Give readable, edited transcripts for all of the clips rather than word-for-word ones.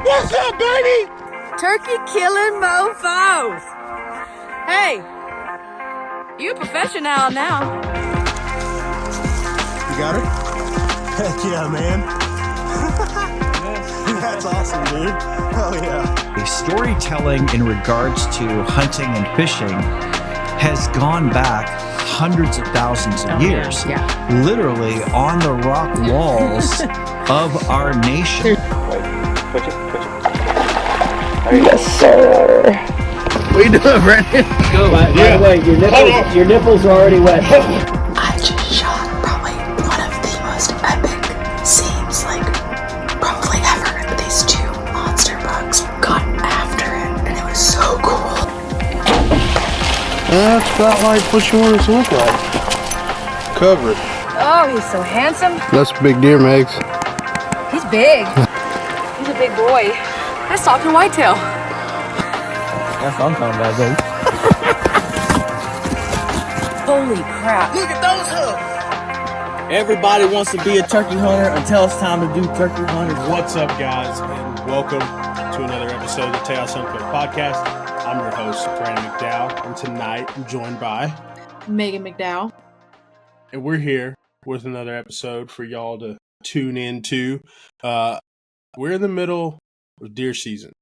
What's up, baby? Turkey killing mofos. Hey, you a professional now. You got her? Heck yeah, man. That's awesome, dude. Hell yeah. Storytelling in regards to hunting and fishing has gone back hundreds of thousands of years. Yeah. Literally on the rock walls of our nation. Push it. Yes, sir. What you doing, Brandon? Go. By the way, your nipples are already wet. I just shot probably one of the most epic scenes, probably ever. These two monster bugs got after it, and it was so cool. That's about like what you want it to look like. Cover it. Oh, he's so handsome. That's a big deer, Megs. He's big. He's a big boy. That's talking whitetail. That's what I'm talking about, baby. Holy crap. Look at those hooves. Everybody wants to be a turkey hunter until it's time to do turkey hunters. What's up, guys, and welcome to another episode of the Tejas Hunt Club Podcast. I'm your host, Brandon McDowell, and tonight I'm joined by Meagan McDowell. and we're here with another episode for y'all to tune into. We're in the middle of deer season,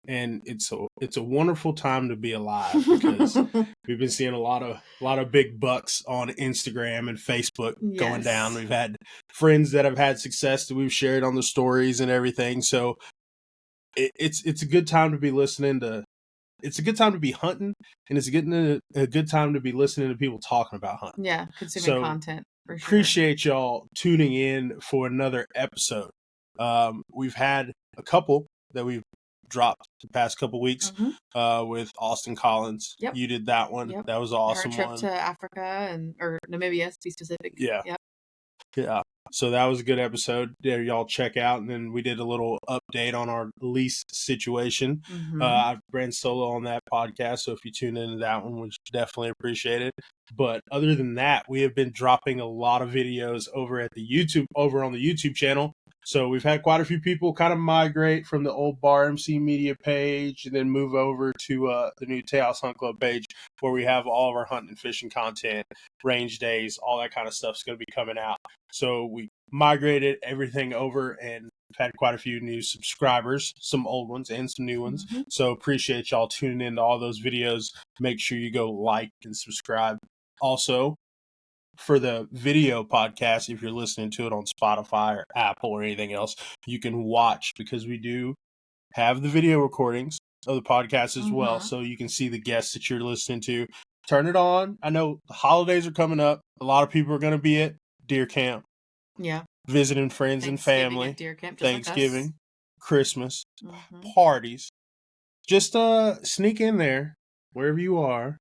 and it's a wonderful time to be alive because we've been seeing a lot of big bucks on Instagram and Facebook going down. We've had friends that have had success that we've shared on the stories and everything. So it's a good time to be listening to. It's a good time to be hunting, and it's a good time to be listening to people talking about hunting. Yeah, consuming content for sure. Appreciate y'all tuning in for another episode. We've had a couple that we've dropped the past couple weeks with Austin Collins. Yep. You did that one. Yep. That was an awesome Our trip one. to Africa or Namibia, to be specific. Yeah. Yep. Yeah. So that was a good episode. There, y'all check out. And then we did a little update on our lease situation. I ran solo on that podcast. So if you tune into that one, we definitely appreciate it. But other than that, we have been dropping a lot of videos over on the YouTube channel. So we've had quite a few people kind of migrate from the old Bar MC Media page and then move over to the new Tejas Hunt Club page where we have all of our hunting and fishing content, range days, all that kind of stuff is going to be coming out. So we migrated everything over and we've had quite a few new subscribers, some old ones and some new ones. So appreciate y'all tuning in to all those videos. Make sure you go like and subscribe. Also, for the video podcast, if you're listening to it on Spotify or Apple or anything else, you can watch because we do have the video recordings of the podcast as well. So you can see the guests that you're listening to. Turn it on. I know the holidays are coming up. A lot of people are going to be at deer camp. Yeah. Visiting friends and family. At deer camp, Thanksgiving, Christmas, parties. Just sneak in there. Wherever you are,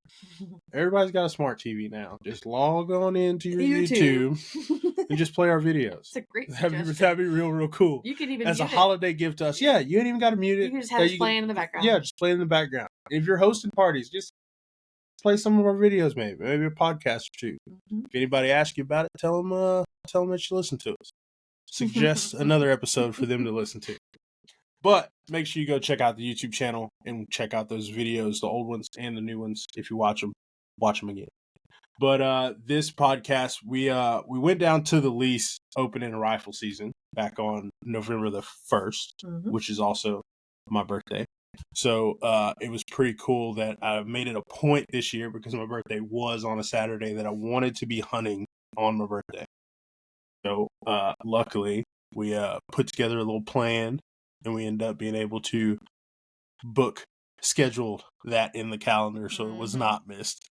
everybody's got a smart TV now. Just log on into your YouTube and just play our videos. It's a great That'd be real cool. You could even as mute a holiday gift to us. Yeah, you ain't even got to mute it. You can just have it playing in the background. Yeah, just play in the background. If you're hosting parties, just play some of our videos, maybe a podcast or two. If anybody asks you about it, tell them that you listen to us. Suggest another episode for them to listen to. But make sure you go check out the YouTube channel and check out those videos, the old ones and the new ones. If you watch them again. But this podcast, we went down to the lease opening rifle season back on November the 1st, which is also my birthday. So it was pretty cool that I made it a point this year because my birthday was on a Saturday that I wanted to be hunting on my birthday. So luckily, we put together a little plan. And we ended up being able to schedule that in the calendar so it was not missed.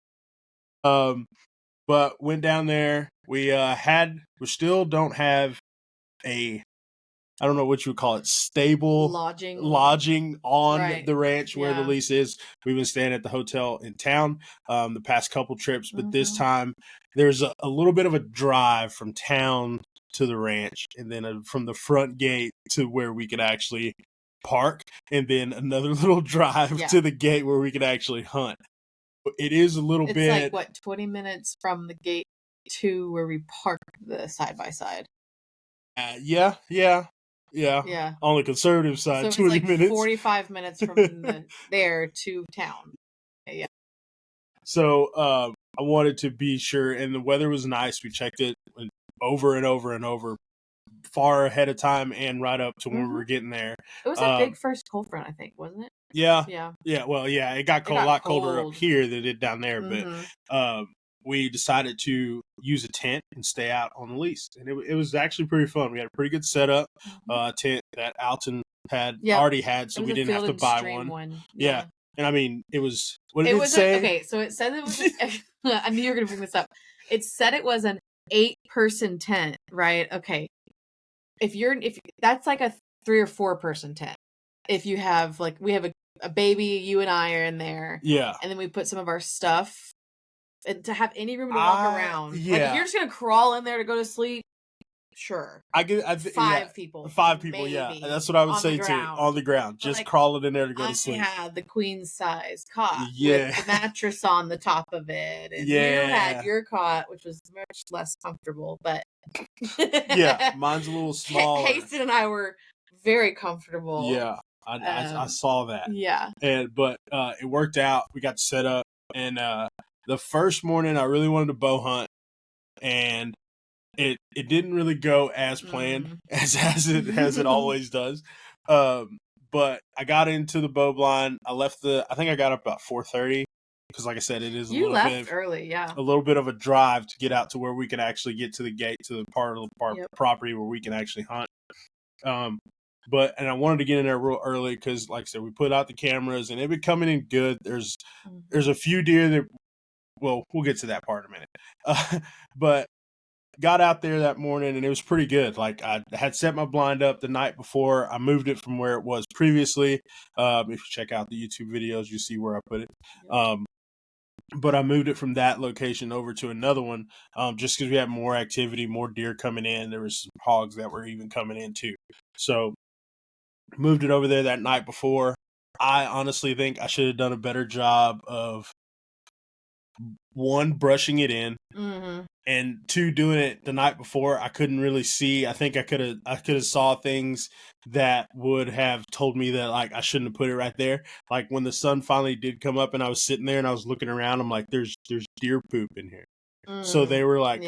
But went down there. We still don't have I don't know what you would call it, stable lodging on the ranch where the lease is. We've been staying at the hotel in town the past couple trips, but this time there's a little bit of a drive from town to the ranch, and then from the front gate to where we could actually park, and then another little drive to the gate where we could actually hunt. It is a little bit. It's like 20 minutes from the gate to where we parked the side by side. Yeah. Yeah. On the conservative So side, it's 20 like minutes. 45 minutes from there to town. Yeah. So I wanted to be sure, and the weather was nice. We checked it over and over and over, far ahead of time and right up to when we were getting there. It was a big first cold front, I think, wasn't it? Yeah. Yeah. Well, yeah, it got cold, a lot colder up here than it did down there, but we decided to use a tent and stay out on the lease, and it was actually pretty fun. We had a pretty good setup, tent that Alton had already had, so we didn't have to buy one. Yeah. And I mean, it was, what did it say? Okay, so it said it was, I knew you were going to bring this up. It said it was an 8-person tent, right? Okay. If that's like a 3 or 4-person tent. If you have, like, we have a baby, you and I are in there. Yeah. And then we put some of our stuff, and to have any room to walk around. Yeah. Like, if you're just going to crawl in there to go to sleep, sure. Five people. 5 people, maybe, yeah. That's what I would say too. On the ground. Just like, crawling in there to go to sleep. I had the queen size cot Yeah. with the mattress on the top of it. And you had your cot, which was much less comfortable, but yeah, mine's a little smaller. Haston and I were very comfortable. Yeah. I saw that. Yeah. But it worked out. We got set up, and the first morning I really wanted to bow hunt, and it didn't really go as planned as it always does. But I got into the bow blind. I think I got up about 4:30 because, like I said, it is a little bit of a drive to get out to where we can actually get to the gate, to the part of the property where we can actually hunt. And I wanted to get in there real early because, like I said, we put out the cameras and it been coming in good. There's a few deer that, well, we'll get to that part in a minute. But got out there that morning and it was pretty good. Like, I had set my blind up the night before. I moved it from where it was previously. If you check out the YouTube videos, you see where I put it. But I moved it from that location over to another one, just because we had more activity, more deer coming in. There was some hogs that were even coming in too. So moved it over there that night before. I honestly think I should have done a better job of, 1, brushing it in, and 2, doing it the night before. I couldn't really see. I think I could have saw things that would have told me that, like, I shouldn't have put it right there. Like, when the sun finally did come up and I was sitting there and I was looking around, I'm like, there's deer poop in here. So they were like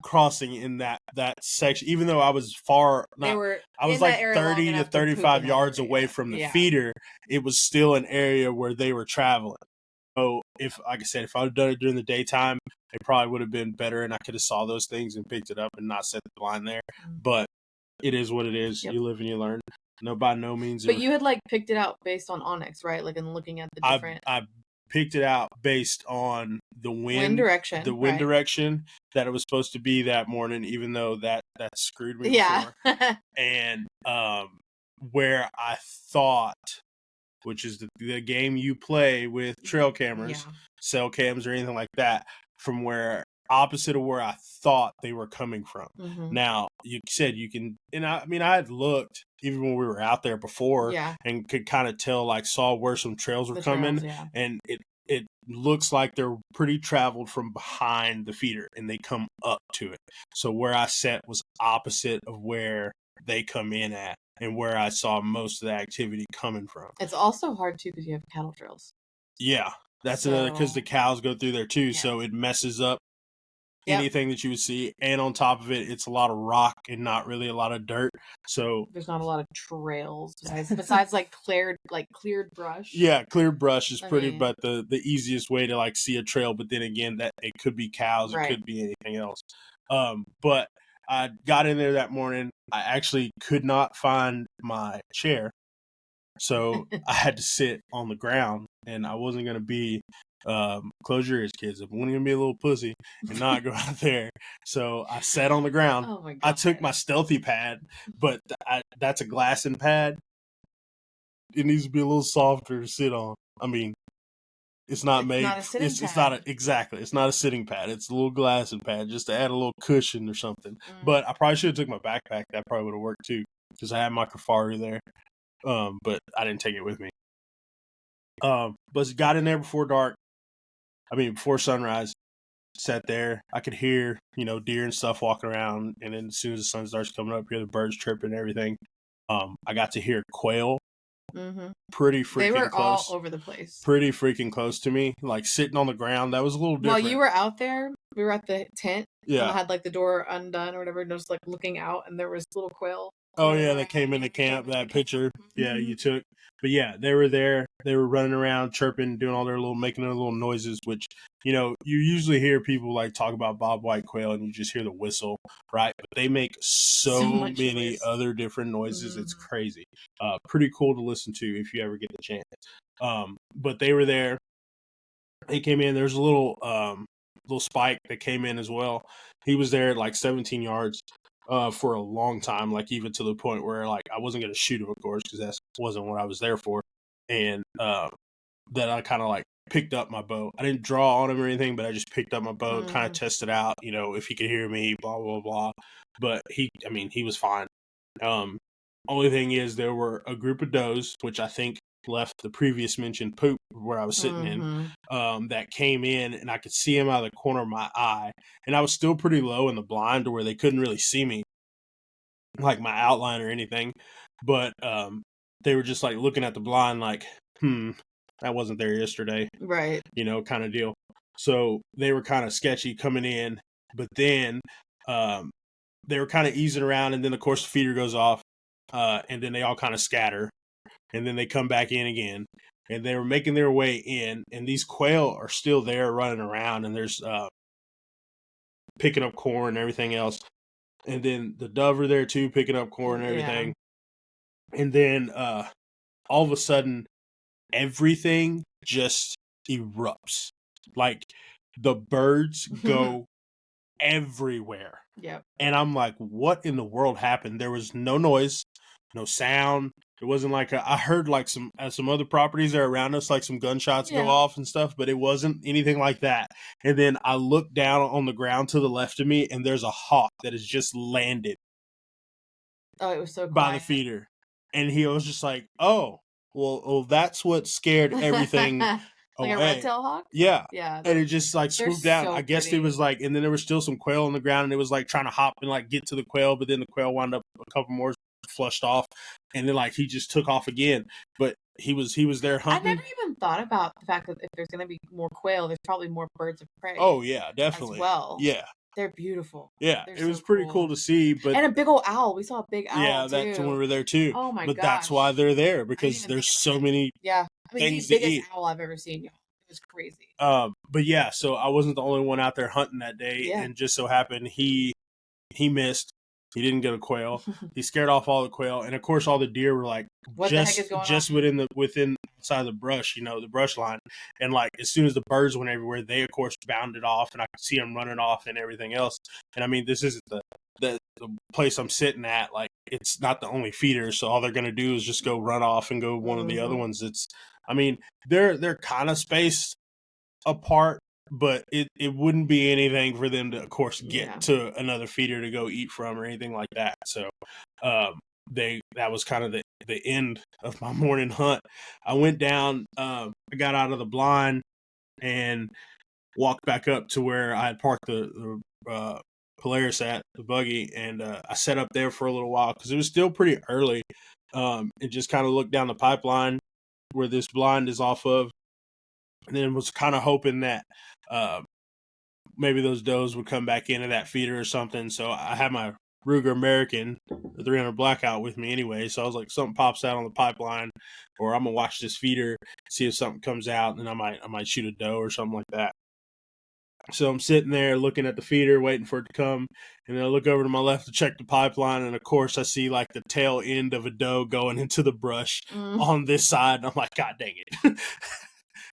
crossing in that section, even though I was I was like 30 to 35 yards away from the feeder. It was still an area where they were traveling. So like I said, if I would have done it during the daytime, it probably would have been better and I could have saw those things and picked it up and not set the blind there. But it is what it is. You live and you learn. No, by no means. But you had, like, picked it out based on Onyx, right? Like, in looking at the different. I picked it out based on the wind direction. The wind direction that it was supposed to be that morning, even though that screwed me before. And where I thought, which is the game you play with trail cameras, cell cams or anything like that, from where opposite of where I thought they were coming from. Now, you said you can, and I mean, I had looked even when we were out there before and could kind of tell, like, saw where some trails were coming, and it looks like they're pretty traveled from behind the feeder and they come up to it. So where I set was opposite of where they come in at and where I saw most of the activity coming from. It's also hard too because you have cattle trails. Yeah, that's another, because the cows go through there too, so it messes up anything that you would see. And on top of it, it's a lot of rock and not really a lot of dirt. So there's not a lot of trails besides like cleared brush. Yeah, cleared brush is but the easiest way to, like, see a trail. But then again, that it could be cows, it could be anything else. But I got in there that morning. I actually could not find my chair, so I had to sit on the ground, and I wasn't going to be, close your ears, kids, I wasn't going to be a little pussy and not go out there. So I sat on the ground. Oh my God. I took my stealthy pad, but that's a glassing pad. It needs to be a little softer to sit on. I mean, it's not made. It's not exactly. It's not a sitting pad. It's a little glassing pad just to add a little cushion or something. But I probably should have took my backpack. That probably would have worked too, because I had my Kafari there. But I didn't take it with me. But got in there before dark. Before sunrise. sat there. I could hear, deer and stuff walking around. And then as soon as the sun starts coming up, hear the birds chirping and everything. I got to hear quail pretty freaking close. They were all over the place. Pretty freaking close to me, like sitting on the ground. That was a little different. While you were out there, we were at the tent. Yeah. And I had like the door undone or whatever, and just like looking out, and there was little quail. Oh yeah, they came into camp. That picture, yeah, you took. But yeah, they were there. They were running around, chirping, doing all making their little noises. Which you usually hear people like talk about bobwhite quail, and you just hear the whistle, right? But they make so many other different noises. It's crazy. Pretty cool to listen to if you ever get the chance. But they were there. They came in. There's a little spike that came in as well. He was there at like 17 yards. For a long time, like even to the point where like I wasn't going to shoot him, of course, because that wasn't what I was there for. And that I kind of like picked up my bow. I didn't draw on him or anything, but I just picked up my bow, kind of tested out, if he could hear me, blah, blah, blah. But he was fine. Only thing is there were a group of does, which I think left the previous mentioned poop where I was sitting in, that came in, and I could see him out of the corner of my eye, and I was still pretty low in the blind to where they couldn't really see me, like my outline or anything, but they were just like looking at the blind like, that wasn't there yesterday, right? Kind of deal. So they were kind of sketchy coming in, but then they were kind of easing around, and then of course the feeder goes off, and then they all kind of scatter. And then they come back in again, and they were making their way in, and these quail are still there running around, and there's picking up corn and everything else. And then the dove are there too, picking up corn and everything. Yeah. And then all of a sudden, everything just erupts. Like the birds go everywhere. Yep. And I'm like, what in the world happened? There was no noise, no sound. It wasn't like I heard like some other properties that are around us, like some gunshots go off and stuff, but it wasn't anything like that. And then I looked down on the ground to the left of me, and there's a hawk that has just landed. Oh, it was so quiet. By the feeder. And he was just like, oh, well, that's what scared everything like away. A red-tailed hawk? Yeah. Yeah. And it just like swooped down. So I guess pretty. it was like, and then there was still some quail on the ground, and it was like trying to hop and like get to the quail, but then the quail wound up a couple more flushed off, and then like he just took off again. But he was there hunting. I never even thought about the fact that if there's going to be more quail, there's probably more birds of prey. Oh yeah, definitely. As well. Yeah. They're beautiful. Yeah, They're it was pretty cool to see. But and a big old owl. We saw a big owl. Yeah, that's when we were there too. Oh my god! But gosh. that's why they're there, because there's so many. Yeah, I mean, things the to eat. biggest owl I've ever seen. Y'all. It was crazy. But yeah, so I wasn't the only one out there hunting that day, and just so happened he missed. He didn't get a quail. He scared off all the quail, and of course, all the deer were like what just the heck is going just on? within outside the brush, the brush line. And like as soon as the birds went everywhere, they of course bounded off, and I could see them running off and everything else. And I mean, this isn't the place I'm sitting at. Like it's not the only feeder, so all they're gonna do is just go run off and go one of the other ones. I mean, they're kind of spaced apart. But it wouldn't be anything for them to, of course, get to another feeder to go eat from or anything like that. So that was kind of the end of my morning hunt. I went down, I got out of the blind and walked back up to where I had parked the Polaris at, the buggy, and I sat up there for a little while because it was still pretty early, and just kind of looked down the pipeline where this blind is off of. And then was kind of hoping that maybe those does would come back into that feeder or something. So I had my Ruger American, the 300 Blackout with me anyway. So I was like, something pops out on the pipeline, or I'm gonna watch this feeder, see if something comes out, and I might shoot a doe or something like that. So I'm sitting there looking at the feeder, waiting for it to come, and then I look over to my left to check the pipeline, and of course I see like the tail end of a doe going into the brush on this side, and I'm like, God dang it.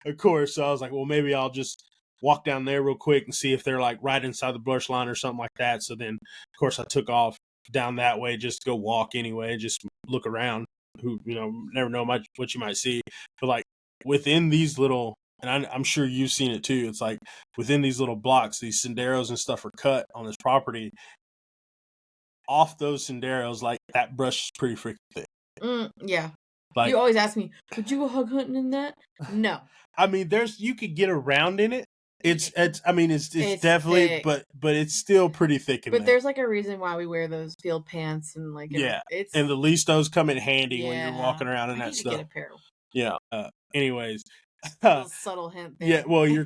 Of course, so I was like, well, maybe I'll just walk down there real quick and see if they're like right inside the brush line or something like that. So then, of course, I took off down that way just to go walk anyway, just look around. Who, never know what you might see. But like within these little, and I'm sure you've seen it too, it's like within these little blocks, these senderos and stuff are cut on this property. Off those senderos, like that brush is pretty freaking thick. Yeah. Like, you always ask me, would you go hog hunting in that? No. I mean, you could get around in it, It's definitely, thick. but it's still pretty thick in But there. there's like a reason why we wear those field pants and like it's and the lease those come in handy when you're Yeah. walking around in I that need to stuff. get a pair. Yeah. Anyways, Little subtle hint there. yeah. Well, your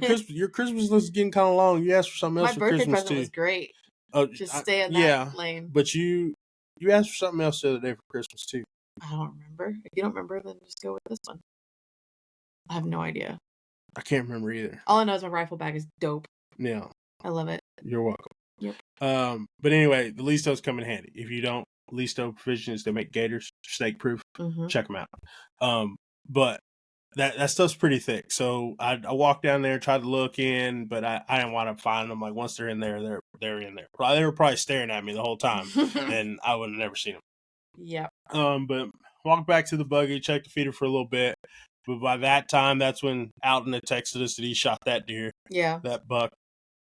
Christmas list is getting kind of long. You asked for something else My for birthday Christmas present too. was great. Oh, Just stay in that lane. But you asked for something else the other day for Christmas too. I don't remember. If you don't remember, then just go with this one. I have no idea. I can't remember either. All I know is my rifle bag is dope. Yeah. I love it. You're welcome. Yep. But anyway, the lease those come in handy. If you don't, lease those provisions, they make gators, snake proof. Mm-hmm. Check them out. But that stuff's pretty thick. So I walked down there, tried to look in, but I didn't want to find them. Like once they're in there, they're in there. They were probably staring at me the whole time, and I would have never seen them. Yeah. But walked back to the buggy, checked the feeder for a little bit. But by that time, that's when Alton had texted us that he shot that deer. Yeah. That buck,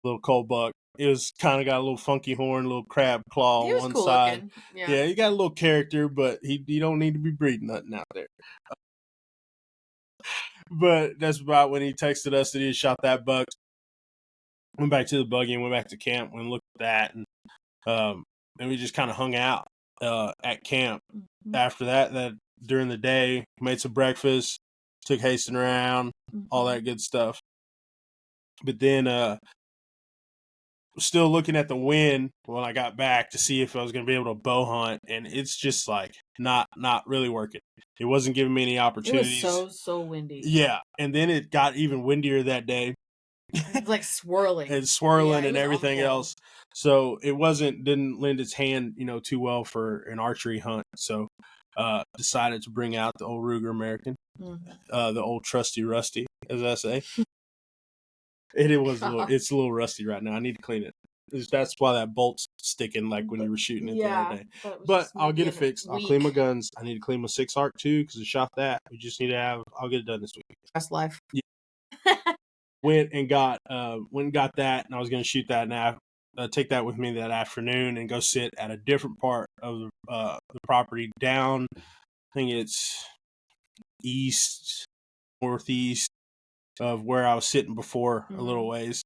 little cold buck. It was kind of got a little funky horn, a little crab claw on one cool side. Looking. Yeah, he got a little character, but he don't need to be breeding nothing out there. But that's about when he texted us that he had shot that buck. Went back to the buggy and went back to camp and looked at that, and we just kind of hung out at camp. Mm-hmm. After that during the day, made some breakfast, took Hasten around, all that good stuff. But then still looking at the wind when I got back to see if I was going to be able to bow hunt, and it's just like not really working. It wasn't giving me any opportunities. It was so windy. Yeah, and then it got even windier that day. It's like swirling. And swirling and everything else. So it didn't lend its hand, too well for an archery hunt. So decided to bring out the old Ruger American, the old trusty rusty, as I say. It's a little rusty right now. I need to clean it. That's why that bolt's sticking like when you were shooting it the other day. But I'll get it fixed. I'll clean my guns. I need to clean my 6 arc too because I shot that. We just need to I'll get it done this week. That's life. Yeah. Went and got that, and I was going to shoot that and take that with me that afternoon and go sit at a different part of the property down. I think it's northeast of where I was sitting before a little ways.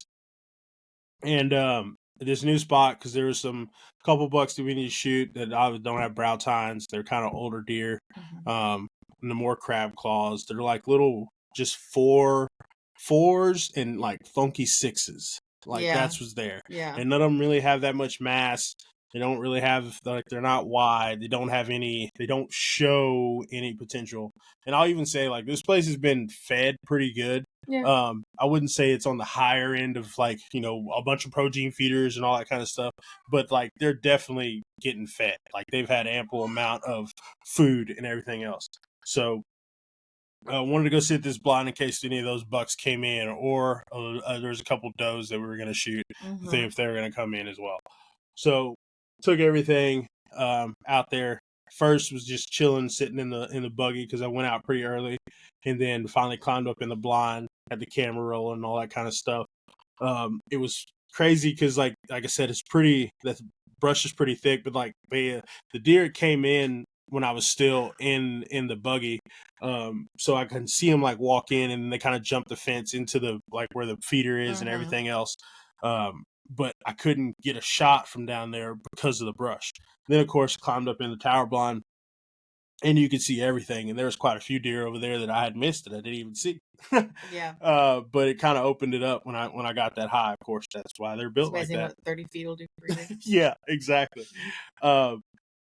And this new spot, because there was a couple bucks that we need to shoot that I don't have brow tines. They're kind of older deer. And the more crab claws. They're like little just 4s and like funky 6s. That's what's there. Yeah. And none of them really have that much mass. They don't really have, they're not wide. They don't show any potential. And I'll even say, this place has been fed pretty good. Yeah. I wouldn't say it's on the higher end of a bunch of protein feeders and all that kind of stuff, but they're definitely getting fed. They've had ample amount of food and everything else. So I wanted to go sit this blind in case any of those bucks came in, or there's a couple does that we were going to shoot if they were going to come in as well. So took everything out there. First was just chilling, sitting in the buggy because I went out pretty early, and then finally climbed up in the blind, had the camera rolling and all that kind of stuff. It was crazy because like I said, that brush is pretty thick, but the deer came in when I was still in the buggy, so I can see them walk in, and they kind of jump the fence into the where the feeder is and everything else. But I couldn't get a shot from down there because of the brush. Then, of course, climbed up in the tower blind, and you could see everything. And there was quite a few deer over there that I had missed that I didn't even see. Yeah. But it kind of opened it up when I got that high. Of course, that's why they're built like that. What 30 feet will do for you. Yeah, exactly.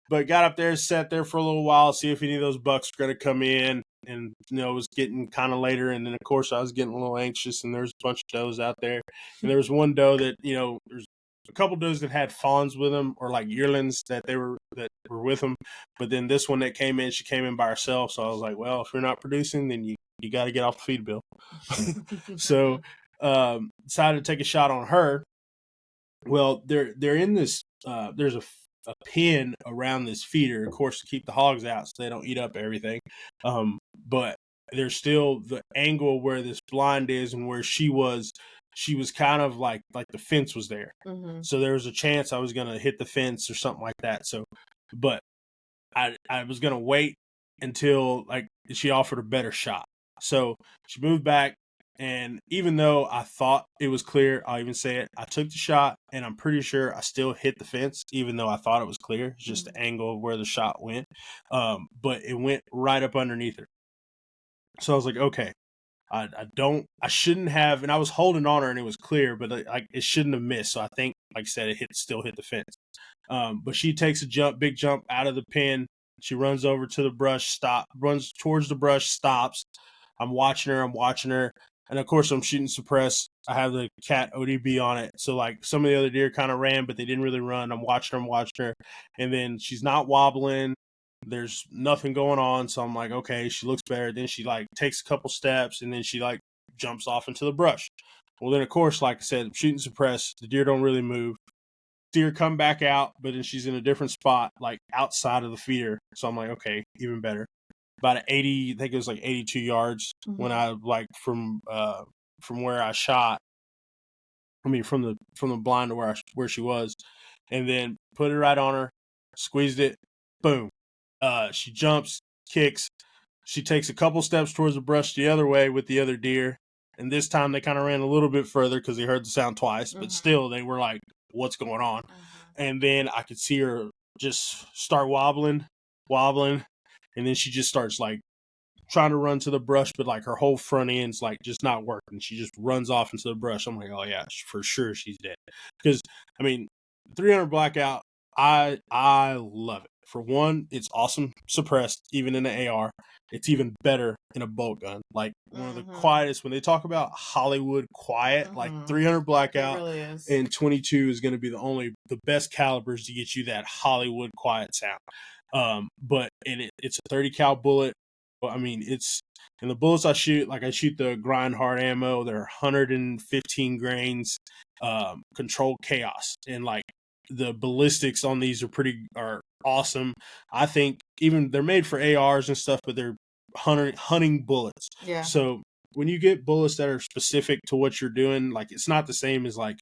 But got up there, sat there for a little while, see if any of those bucks were going to come in. And, it was getting kind of later. And then, of course, I was getting a little anxious, and there's a bunch of does out there. And there was one doe that, there's a couple does that had fawns with them, or yearlings that were with them. But then this one that came in, she came in by herself. So I was like, well, if you're not producing, then you got to get off the feed bill. So decided to take a shot on her. Well, they're in this, there's a pin around this feeder, of course, to keep the hogs out so they don't eat up everything. But there's still the angle where this blind is and where she was kind of like the fence was there. So there was a chance I was going to hit the fence or something like that. So, but I was going to wait until she offered a better shot. So she moved back And even though I thought it was clear, I'll even say it, I took the shot and I'm pretty sure I still hit the fence, even though I thought it was clear. It's just the angle of where the shot went. But it went right up underneath her. So I was like, okay, I shouldn't have, and I was holding on her and it was clear, but it shouldn't have missed. So I think, like I said, still hit the fence. But she takes a big jump out of the pen. She runs over to the brush, runs towards the brush, stops. I'm watching her. And of course I'm shooting suppress. I have the cat ODB on it. So like some of the other deer kind of ran, but they didn't really run. I'm watching her. And then she's not wobbling. There's nothing going on. So I'm like, okay, she looks better. Then she like takes a couple steps and then she like jumps off into the brush. Well, then of course, like I said, shooting suppress, the deer don't really move. Deer come back out, but then she's in a different spot, like outside of the feeder. So I'm like, okay, even better. About 80, I think it was like 82 yards when I like from where I shot. I mean, from the blind to where she was, and then put it right on her, squeezed it, boom. She jumps, kicks. She takes a couple steps towards the brush the other way with the other deer, and this time they kind of ran a little bit further because they heard the sound twice, but still they were like, "What's going on?" And then I could see her just start wobbling, and then she just starts like trying to run to the brush, but like her whole front end's like just not working. She just runs off into the brush. I'm like, oh yeah, for sure she's dead. Because I mean, 300 blackout, I love it. For one, it's awesome suppressed, even in an AR. It's even better in a bolt gun. Like one of the quietest. When they talk about Hollywood quiet, like 300 blackout really is. and 22 is going to be the best calibers to get you that Hollywood quiet sound. But it's a 30 cal bullet. I mean, and the bullets I shoot, like I shoot the grind hard ammo. They're 115 grains, controlled chaos, and like the ballistics on these are awesome. I think even they're made for ARs and stuff, but they're hunting bullets. Yeah. So when you get bullets that are specific to what you're doing, like it's not the same as like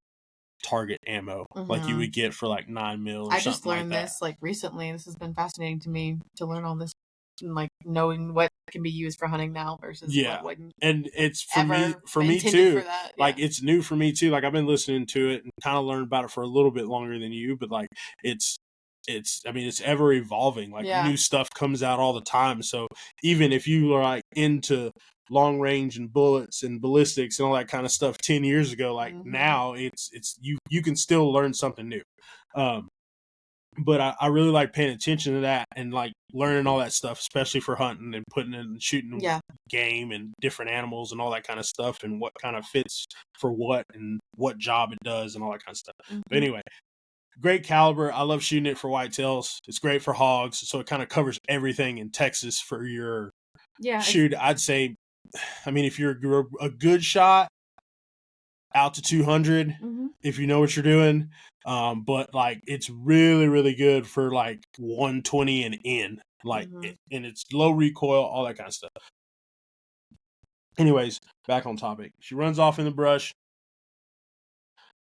target ammo like you would get for like 9mm or I something just learned like that. this like recently. This has been fascinating to me to learn all this and like knowing what can be used for hunting now versus what wouldn't. And it's for me intended too. for that. Like it's new for me too. Like I've been listening to it and kind of learned about it for a little bit longer than you, but like it's I mean it's ever evolving. Like new stuff comes out all the time. So even if you are like into long range and bullets and ballistics and all that kind of stuff 10 years ago, like now it's you can still learn something new. But I really like paying attention to that and like learning all that stuff, especially for hunting and putting in shooting game and different animals and all that kind of stuff and what kind of fits for what and what job it does and all that kind of stuff. But anyway, great caliber. I love shooting it for whitetails. It's great for hogs. So it kind of covers everything in Texas for your shoot. I'd say, I mean, if you're a good shot, out to 200 if you know what you're doing. But like it's really, really good for like 120 and in. Like and it's low recoil, all that kind of stuff. Anyways, back on topic. She runs off in the brush.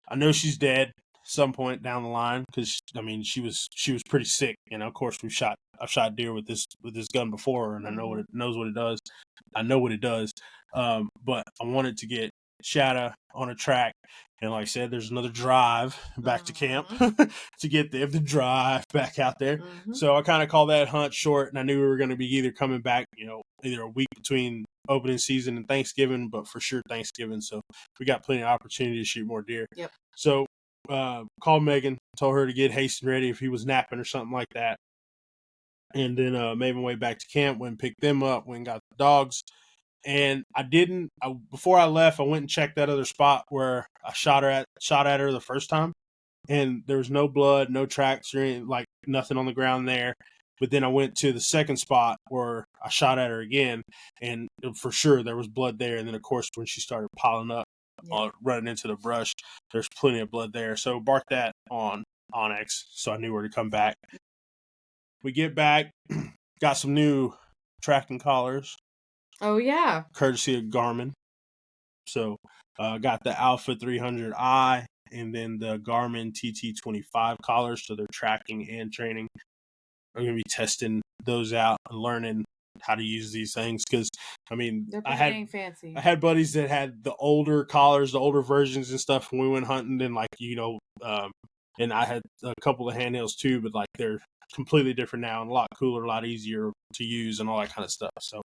I know she's dead some point down the line because I mean she was pretty sick. And of course I've shot deer with this gun before, and I know what it does. I know what it does. But I wanted to get Shadow on a track, and like I said, there's another drive back to camp to get the drive back out there. So I kind of call that hunt short, and I knew we were going to be either coming back, either a week between opening season and Thanksgiving, but for sure Thanksgiving. So we got plenty of opportunity to shoot more deer. Yep. So called Megan, told her to get Haston ready if he was napping or something like that, and then made my way back to camp. Went and picked them up. Went and got the dogs. And before I left, I went and checked that other spot where I shot at her the first time, and there was no blood, no tracks or anything, like nothing on the ground there. But then I went to the second spot where I shot at her again, and for sure there was blood there. And then of course when she started piling up, running into the brush, there's plenty of blood there. So barked that on Onyx, so I knew where to come back. We get back, got some new tracking collars. Oh, yeah. Courtesy of Garmin. So got the Alpha 300i and then the Garmin TT25 collars. So they're tracking and training. I'm going to be testing those out and learning how to use these things. Because I mean, They're pretty dang fancy. I had buddies that had the older collars, the older versions and stuff when we went hunting, and like and I had a couple of handhelds too, but like they're completely different now and a lot cooler, a lot easier to use and all that kind of stuff. So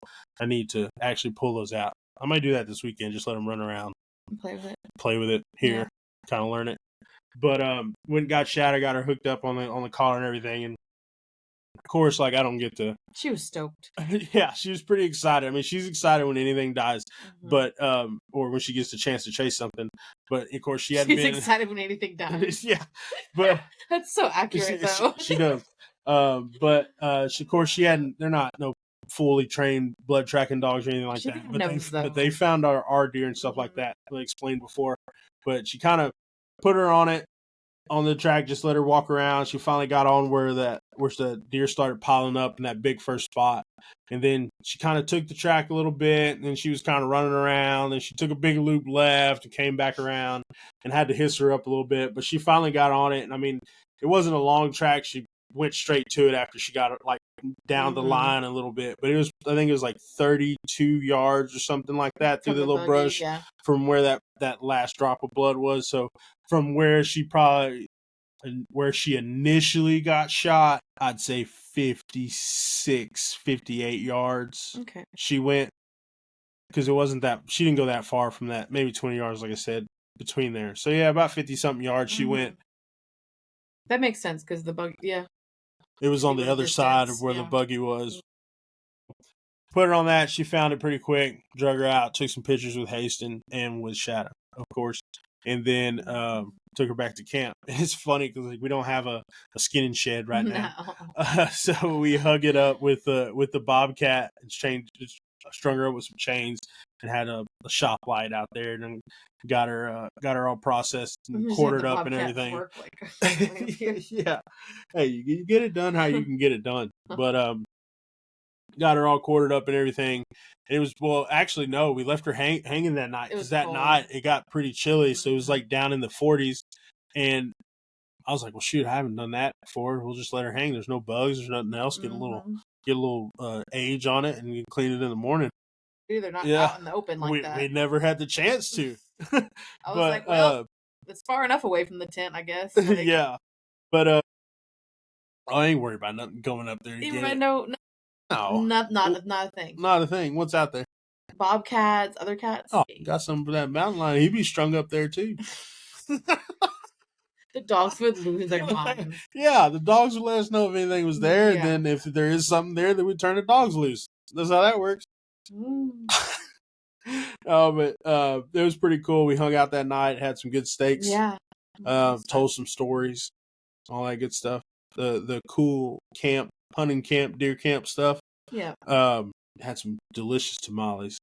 I need to actually pull those out. I might do that this weekend, just let them run around. Play with it here, kind of learn it. But when it got shot, I got her hooked up on the collar and everything, and of course, like I don't get to. She was stoked. Yeah, she was pretty excited. I mean, she's excited when anything dies, but or when she gets the chance to chase something. But of course, she's excited when anything dies. Yeah, but that's so accurate though. She does. But of course, she hadn't. They're not no fully trained blood tracking dogs or anything like that. But they found our deer and stuff like that. I explained before, but she kind of put her on it. On the track, just let her walk around. She finally got on where the deer started piling up in that big first spot. And then she kind of took the track a little bit, and then she was kind of running around, and she took a big loop left and came back around and had to hiss her up a little bit. But she finally got on it. And I mean, it wasn't a long track. She went straight to it after she got it like down the line a little bit. But I think it was like 32 yards or something like that through the little brush from where that last drop of blood was. So from where she initially got shot, I'd say 56, 58 yards. Okay. She went, because she didn't go that far from that, maybe 20 yards, like I said, between there. So yeah, about 50 something yards she went. That makes sense because the bug, it was on the other side of where the buggy was. Put her on that. She found it pretty quick, drug her out, took some pictures with Haste and with Shadow, of course. And then took her back to camp. It's funny because like we don't have a skinning shed right now, so we hug it up with the bobcat and strung her up with some chains and had a shop light out there, and then got her all processed and quartered up and everything. Yeah, hey, you get it done how you can get it done, but got her all quartered up and everything. And it was, actually, no, we left her hanging that night because that night it got pretty chilly. So it was like down in the 40s. And I was like, well, shoot, I haven't done that before. We'll just let her hang. There's no bugs. There's nothing else. Get a little age on it and you can clean it in the morning. They're not out in the open like that. We never had the chance to. I was like, well, it's far enough away from the tent, I guess. Like, yeah. But I ain't worried about nothing going up there. No, not a thing. Not a thing. What's out there? Bobcats, other cats. Oh, got some for that mountain lion. He'd be strung up there too. The dogs would lose their minds. Yeah, the dogs would let us know if anything was there, and then if there is something there, then we turn the dogs loose. That's how that works. But it was pretty cool. We hung out that night, had some good steaks. Yeah. Told some stories, all that good stuff. The cool camp, hunting camp, deer camp stuff. Yeah. Had some delicious tamales.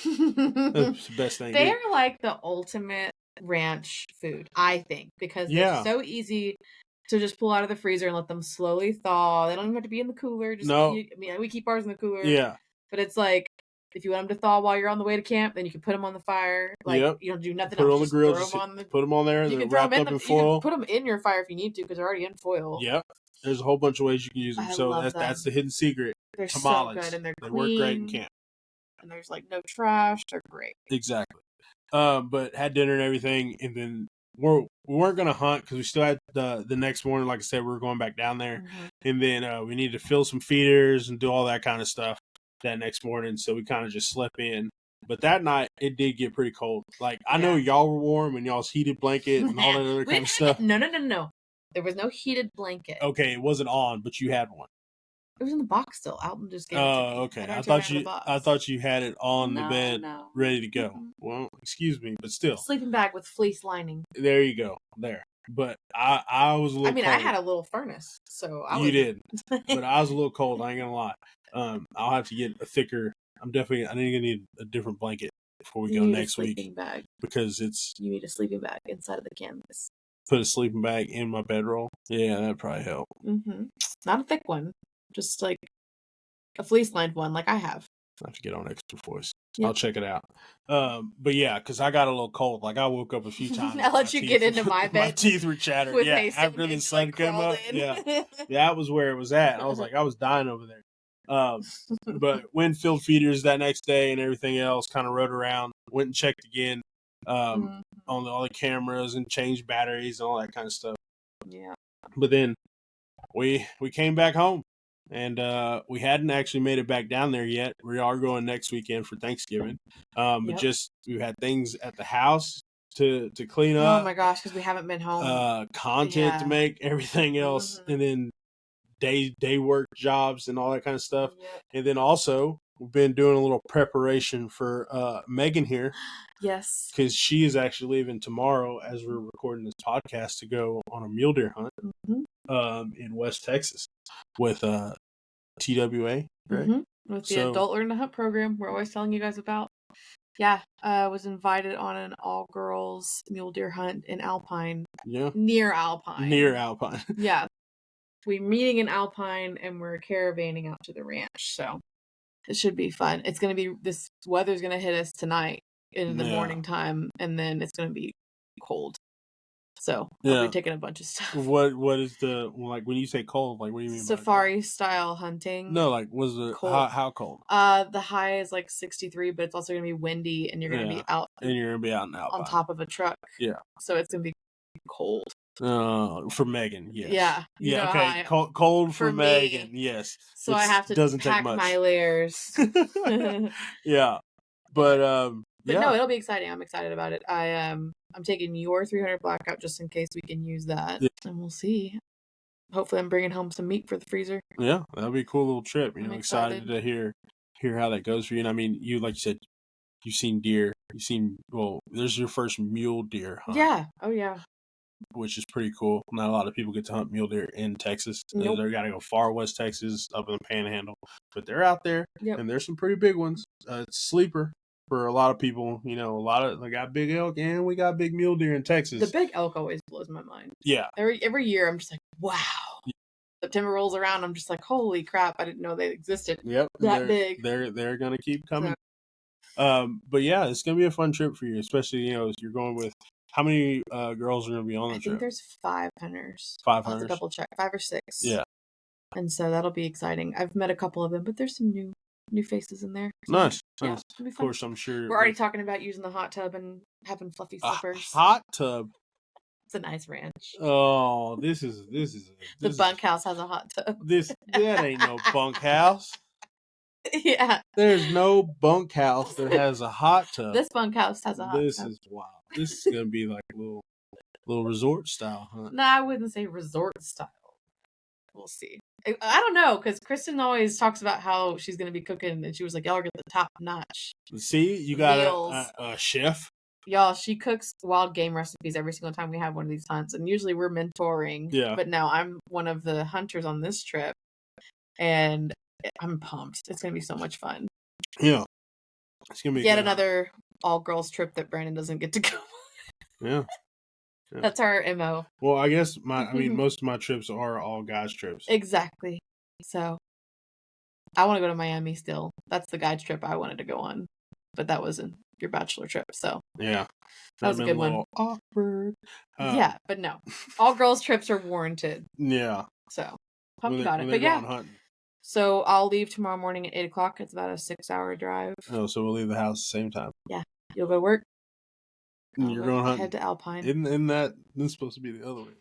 That's the best thing. They're like the ultimate ranch food, I think, because they're so easy to just pull out of the freezer and let them slowly thaw. They don't even have to be in the cooler. We keep ours in the cooler. Yeah. But it's like, if you want them to thaw while you're on the way to camp, then you can put them on the fire. Like, you don't do nothing else. Put it on the grill. Put them on there and then wrapped up in foil. You can put them in your fire if you need to because they're already in foil. Yep. There's a whole bunch of ways you can use them. So that's the hidden secret. They're tamales. So good and they work great in camp. And there's like no trash. They're great. Exactly. But had dinner and everything, and then we weren't going to hunt because we still had the next morning. Like I said, we were going back down there, and then we needed to fill some feeders and do all that kind of stuff that next morning. So we kind of just slept in. But that night, it did get pretty cold. Like, I know y'all were warm and y'all's heated blanket and all that other kind of stuff. No. There was no heated blanket. Okay, it wasn't on, but you had one. It was in the box still. Alton just gave it to me. Oh, okay. I thought you had it on the bed, ready to go. Mm-hmm. Well, excuse me, but still. Sleeping bag with fleece lining. There you go. There. But I was a little cold. I had a little furnace, so You did. But I was a little cold, I ain't gonna lie. I'll have to get a thicker. I think I'm gonna need a different blanket before we go next week. Bag. Because you need a sleeping bag inside of the canvas. Put a sleeping bag in my bedroll. Yeah, that'd probably help. Mm-hmm. Not a thick one. Just like a fleece lined one like I have. I have to get on Extra Voice. Yep. I'll check it out. But yeah, because I got a little cold. Like I woke up a few times. I'll let you get into my bed. My teeth were chattering. Yeah, after the sun came up. Yeah, that was where it was at. I was like, I was dying over there. But Winfield feeders that next day and everything else, kind of rode around, went and checked again on all the cameras and changed batteries and all that kind of stuff. Yeah. But then we came back home, and we hadn't actually made it back down there yet. We are going next weekend for Thanksgiving. But just we had things at the house to clean up. Oh my gosh, because we haven't been home. Content to make, everything else, and then day work jobs and all that kind of stuff. Yep. And then also we've been doing a little preparation for Meagan here. Yes. Because she is actually leaving tomorrow as we're recording this podcast to go on a mule deer hunt in West Texas with TWA, right? With the Adult Learn to Hunt program we're always telling you guys about. Yeah, was invited on an all-girls mule deer hunt in Alpine. Yeah. Near Alpine. Yeah. We're meeting in Alpine and we're caravanning out to the ranch. So it should be fun. It's going to be, this weather's going to hit us tonight in the morning time, and then it's going to be cold. So I'll be taking a bunch of stuff. What is the, like, when you say cold, like, what do you mean? Safari style hunting. No, like, was it how cold? The high is like 63, but it's also going to be windy, and you're going to be out. And you're going to be out in Alpine. On top of a truck. Yeah. So it's going to be cold. For Meagan, yes. Yeah. Yeah, okay. Cold for Meagan, yes. So I have to pack my layers. Yeah. But no, it'll be exciting. I'm excited about it. I'm taking your 300 blackout just in case we can use that, and we'll see. Hopefully, I'm bringing home some meat for the freezer. Yeah, that'll be a cool little trip. I'm excited to hear how that goes for you. And I mean, like you said, you've seen deer. There's your first mule deer hunt. Yeah. Oh yeah. Which is pretty cool. Not a lot of people get to hunt mule deer in Texas. Nope. They got to go far west Texas, up in the Panhandle, but they're out there, and there's some pretty big ones. It's a sleeper for a lot of people. They got big elk, and we got big mule deer in Texas. The big elk always blows my mind. Yeah. Every year, I'm just like, wow. September rolls around, I'm just like, holy crap! I didn't know they existed. Yep. That big. They're gonna keep coming. But yeah, it's gonna be a fun trip for you, especially you're going with. How many girls are going to be on the trip? I think there's 5 hunters. 5 hunters? I'll have to double check. 5 or 6. Yeah. And so that'll be exciting. I've met a couple of them, but there's some new faces in there. So nice. Yeah, nice. Of course, I'm sure. We're already talking about using the hot tub and having fluffy slippers. Hot tub? It's a nice ranch. Oh, this is the bunkhouse has a hot tub. That ain't no bunkhouse. Yeah. There's no bunkhouse that has a hot tub. This bunkhouse has a hot tub. This is wild. This is gonna be like a little resort style hunt. No, I wouldn't say resort style. We'll see. I don't know, because Kristen always talks about how she's gonna be cooking, and she was like, "Y'all are getting the top notch." See, you got a chef. Y'all, she cooks wild game recipes every single time we have one of these hunts, and usually we're mentoring. Yeah. But no, I'm one of the hunters on this trip, and I'm pumped. It's gonna be so much fun. Yeah. It's gonna be yet another all-girls trip that Brandon doesn't get to go. Yeah. That's our MO. Well, I guess most of my trips are all guys trips. Exactly. So I want to go to Miami still. That's the guys trip I wanted to go on, but that wasn't your bachelor trip. So yeah, that was a good one. Awkward. Yeah, but no, all girls trips are warranted. Yeah. So pumped about it. But yeah. Hunting. So I'll leave tomorrow morning at 8:00. It's about a 6-hour drive. Oh, so we'll leave the house at the same time. Yeah. You'll go to work. You're going hunting. Head to Alpine. Isn't that supposed to be the other way?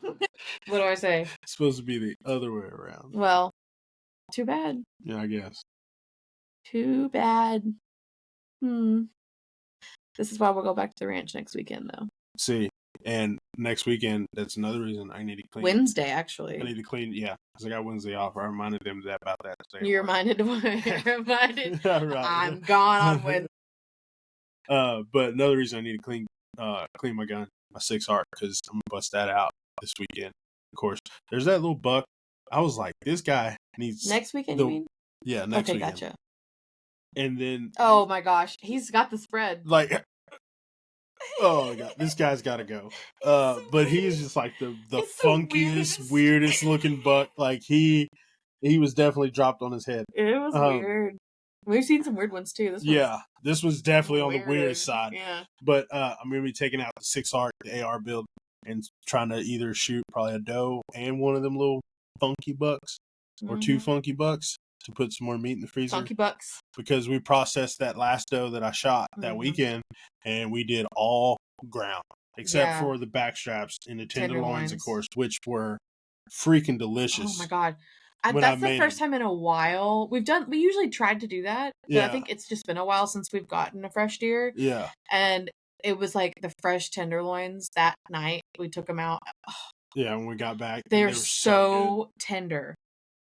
What do I say? It's supposed to be the other way around. Well, too bad. Yeah, I guess. Too bad. This is why we'll go back to the ranch next weekend, though. See, and next weekend, that's another reason I need to clean. Wednesday, actually. I need to clean, yeah, because I got Wednesday off. I reminded them about that today. You reminded what? You're reminded. Right. I'm gone on Wednesday. But another reason I need to clean my gun, my 6 because I'm gonna bust that out this weekend. Of course, there's that little buck. I was like, this guy needs next weekend. You mean? Yeah, next weekend. Gotcha. And then, oh my gosh, he's got the spread. Like, oh my god, this guy's got to go. But he's just like the funkiest, weirdest looking buck. Like he was definitely dropped on his head. It was weird. We've seen some weird ones too. This was definitely on the weirdest side. Yeah. But I'm gonna be taking out the 6 the AR build, and trying to either shoot probably a doe and one of them little funky bucks, or 2 funky bucks. to put some more meat in the freezer. Donkey bucks. Because we processed that last doe that I shot that weekend, and we did all ground except for the back straps and the tenderloins, of course, which were freaking delicious. Oh my god. That's the first time in a while we usually tried to do that, but I think it's just been a while since we've gotten a fresh deer. Yeah. And it was like the fresh tenderloins that night. We took them out. Oh, yeah, when we got back. They were so tender.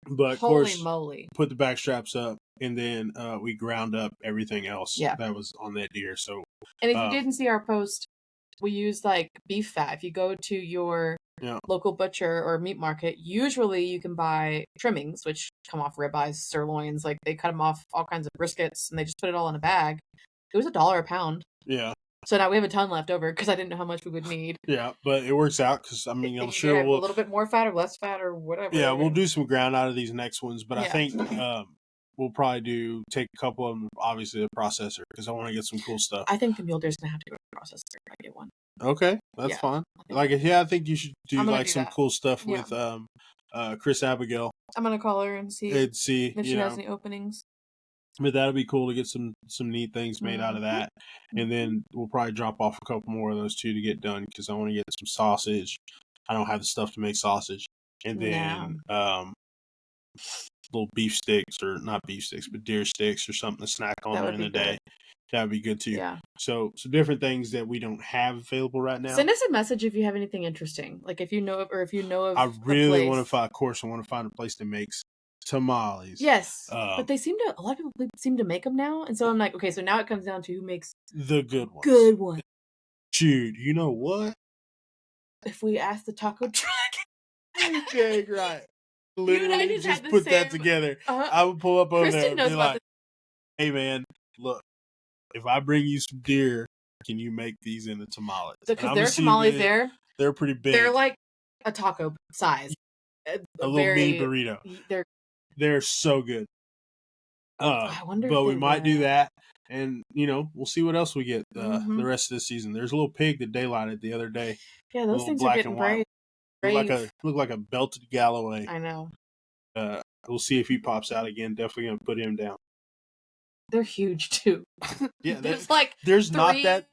But of Holy course, moly. Put the back straps up, and then we ground up everything else that was on that deer. So, and if you didn't see our post, we used like beef fat. If you go to your local butcher or meat market, usually you can buy trimmings, which come off ribeyes, sirloins. Like they cut them off all kinds of briskets, and they just put it all in a bag. It was $1 a pound. Yeah. So now we have a ton left over because I didn't know how much we would need. Yeah, but it works out because I mean I'm sure we'll a little bit more fat or less fat or whatever. Yeah, we'll do some ground out of these next ones, but I think we'll probably take a couple of them, obviously a processor because I want to get some cool stuff. I think the mule deer's gonna have to go to processor if I get one. Okay, that's fine. I think you should do like some cool stuff with Chris Abigail. I'm gonna call her and see if she has any openings. But that'll be cool to get some neat things made out of that. And then we'll probably drop off a couple more of those too to get done because I want to get some sausage. I don't have the stuff to make sausage. And then little beef sticks, or not beef sticks, but deer sticks or something to snack on during the day. That would be good too. Yeah. So different things that we don't have available right now. Send us a message if you have anything interesting. Like if you know of I really want to find, of course, I want to find a place that makes tamales. Yes. But a lot of people seem to make them now. And so I'm like, okay, so now it comes down to who makes the good ones. Good one. Dude, you know what? If we ask the taco truck. Okay, right. Literally just put that together. I would pull up over there and be like, hey man, look, if I bring you some deer, can you make these into tamales? Because their tamales they're pretty big. They're like a taco size. A little mini burrito. They're so good. I wonder but we might do that, and we'll see what else we get the rest of the season. There's a little pig that daylighted the other day. Yeah, those things are getting brave. Look like a belted Galloway. I know. We'll see if he pops out again. Definitely gonna put him down. They're huge too. Yeah, there's not that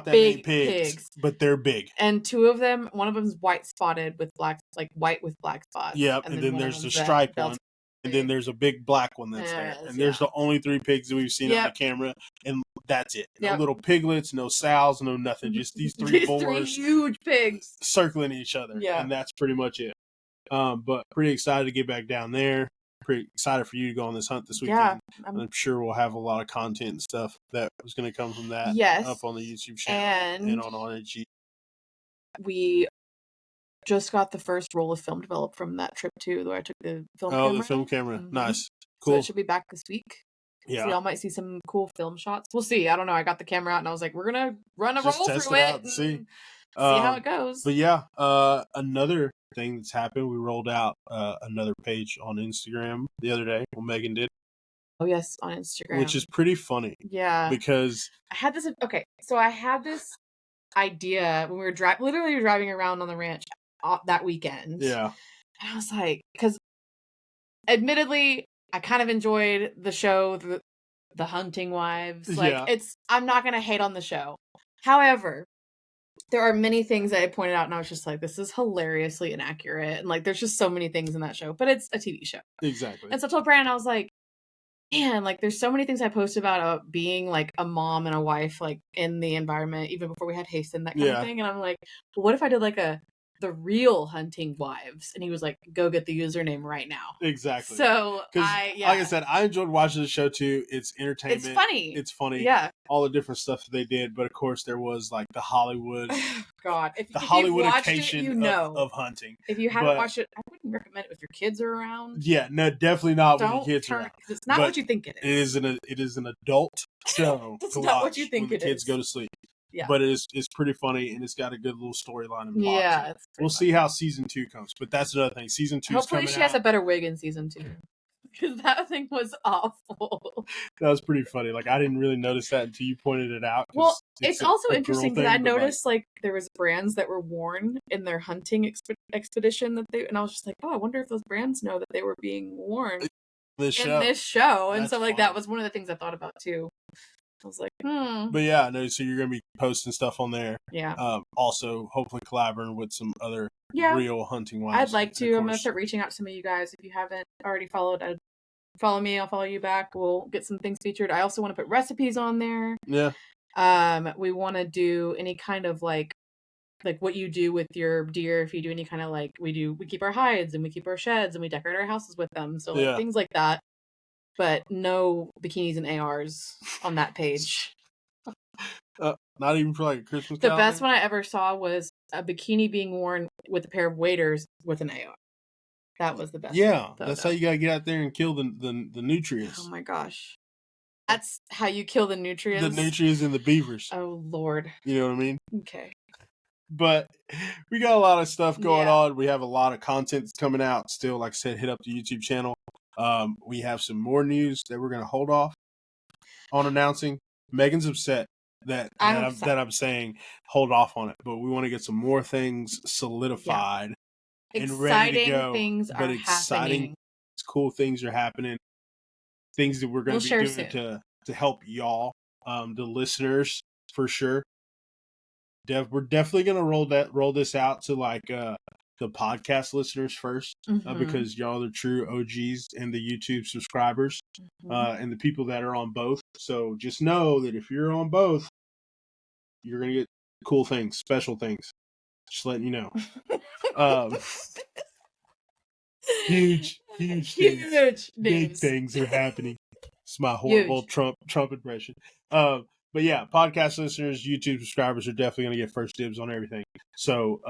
many pigs, but they're big. And two of them, one of them is white spotted with black, like white with black spots. Yep, and then there's the striped one, and then there's a big black one that's there. And there's the only 3 pigs that we've seen on the camera, and that's it. No little piglets, no sows, no nothing. Just these 3 boars, 3 huge pigs circling each other. Yeah, and that's pretty much it. But pretty excited to get back down there. Pretty excited for you to go on this hunt this weekend. Yeah, I'm sure we'll have a lot of content and stuff that was going to come from that up on the YouTube channel and on IG. We just got the first roll of film developed from that trip too, where I took the film camera. Oh, the film camera. Nice. Cool. So it should be back this week. Yeah. So y'all might see some cool film shots. We'll see. I don't know. I got the camera out and I was like, we're going to run a roll through it and see how it goes. But yeah, another thing that's happened, we rolled out another page on Instagram the other day. Well, Megan did. Oh yes, on Instagram, which is pretty funny. Yeah, because I had this. Okay, so I had this idea when we were literally driving around on the ranch that weekend. Yeah, and I was like, because admittedly, I kind of enjoyed the show, the Hunting Wives. Like, I'm not gonna hate on the show. However, there are many things that I pointed out, and I was just like, this is hilariously inaccurate. And, like, there's just so many things in that show. But it's a TV show. Exactly. And so I told Brandon, I was like, man, like, there's so many things I posted about being, like, a mom and a wife, like, in the environment, even before we had Hasten, that kind of thing. And I'm like, well, what if I did, like, the real Hunting Wives? And he was like, go get the username right now. Exactly. So like I said, I enjoyed watching the show too. It's entertainment. It's funny. Yeah. All the different stuff that they did, but of course there was like the Hollywood God. If Hollywoodification of hunting. If you haven't watched it, I wouldn't recommend it if your kids are around. Yeah, no, definitely not when your kids are around. It's not what you think it is. It is an adult show. It's not what you think it is. Kids go to sleep. Yeah. But it's pretty funny, and it's got a good little storyline and plot. Yeah, we'll see how season 2 comes, but that's another thing. Season 2 hopefully she has a better wig in season 2, because that thing was awful. That was pretty funny. Like, I didn't really notice that until you pointed it out. Well, it's also interesting because I noticed like there was brands that were worn in their hunting expedition and I was just like, oh, I wonder if those brands know that they were being worn. this show. in this show. And That's so, like, fun. that was one of the things I thought about, too. I was like, But yeah, no, so you're going to be posting stuff on there. Yeah. Also, hopefully collaborating with some other real hunting wives. I'd like to. Of I'm going to course. start reaching out to some of you guys. If you haven't already followed, follow me. I'll follow you back. We'll get some things featured. I also want to put recipes on there. Yeah. We want to do any kind of like what you do with your deer. If you do any kind of like, we keep our hides and we keep our sheds and we decorate our houses with them. So like things like that. But no bikinis and ARs on that page. Not even for like a Christmas The calendar? best one I ever saw was a bikini being worn with a pair of waders with an AR. That was the best. Yeah, that's how you gotta get out there and kill the nutrients. Oh my gosh. That's how you kill the nutrients? The nutrients and the beavers. Oh, Lord. You know what I mean? Okay. But we got a lot of stuff going on. We have a lot of content that's coming out still. Like I said, hit up the YouTube channel. We have some more news that we're going to hold off on announcing. Megan's upset that I'm saying hold off on it, but we want to get some more things solidified and ready to go. Things are happening. Cool things are happening. Things that we're going to be doing soon. to help y'all, the listeners, for sure. We're definitely going to roll this out to like the podcast listeners first, because y'all are true OGs and the YouTube subscribers, and the people that are on both. So just know that if you're on both, you're going to get cool things, special things. Just letting you know. Huge things. Big things are happening. It's my horrible Trump impression. But yeah, podcast listeners, YouTube subscribers are definitely going to get first dibs on everything. So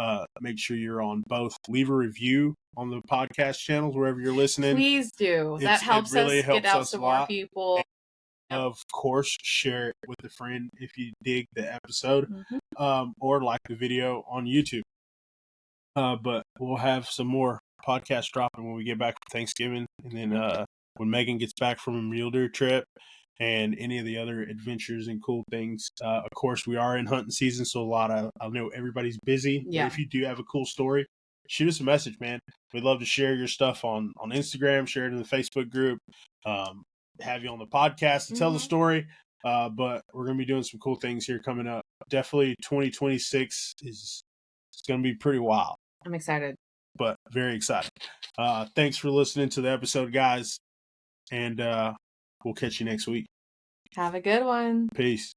make sure you're on both. Leave a review on the podcast channels wherever you're listening. Please do. That helps us get out to more people. And of course, share it with a friend if you dig the episode, or like the video on YouTube. But we'll have some more podcasts dropping when we get back from Thanksgiving, and then when Megan gets back from a mule deer trip and any of the other adventures and cool things. Of course, we are in hunting season, so I know everybody's busy. Yeah. But if you do have a cool story, shoot us a message, man. We'd love to share your stuff on Instagram, share it in the Facebook group, have you on the podcast to tell the story. But we're going to be doing some cool things here coming up. Definitely 2026 it's going to be pretty wild. I'm excited. But very excited. Thanks for listening to the episode, guys. And we'll catch you next week. Have a good one. Peace.